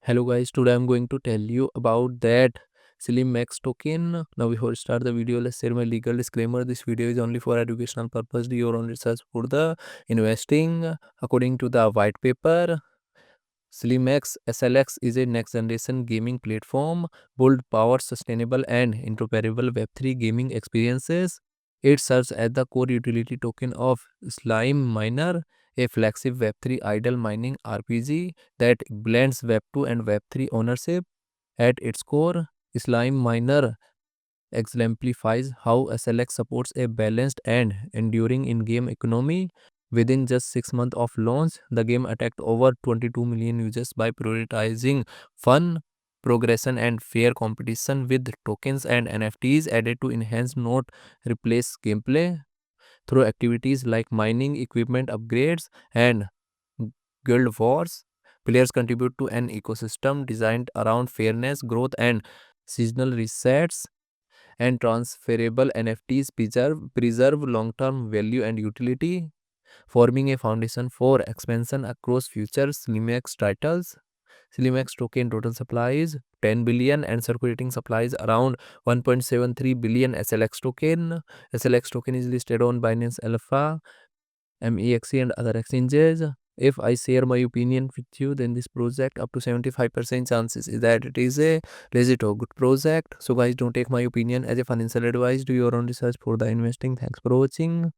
Hello guys, today I'm going to tell you about that SLIMEX token. Now before we start the video, let's share my legal disclaimer. This video is only for educational purpose. Do your own research for the investing. According to the white paper, SLIMEX SLX is a next generation gaming platform, build power sustainable and interoperable Web3 gaming experiences. It serves as the core utility token of Slime Miner, a flagship Web3 idle mining RPG that blends Web2 and Web3 ownership. At its core, Slime Miner exemplifies how SLX supports a balanced and enduring in-game economy. Within just 6 months of launch, the game attacked over 22 million users by prioritizing fun, progression, and fair competition with tokens and NFTs added to enhance not replace gameplay through activities like mining, equipment upgrades, and guild wars. Players contribute to an ecosystem designed around fairness, growth, and seasonal resets, and transferable NFTs preserve long-term value and utility, forming a foundation for expansion across future SLIMEX titles. SLIMEX token total supply is 10 billion and circulating supply is around 1.73 billion SLX token. SLX token is listed on Binance Alpha, MEXC and other exchanges. If I share my opinion with you, then this project up to 75% chances is that it is a legit or good project. So guys, don't take my opinion as a financial advice. Do your own research for the investing. Thanks for watching.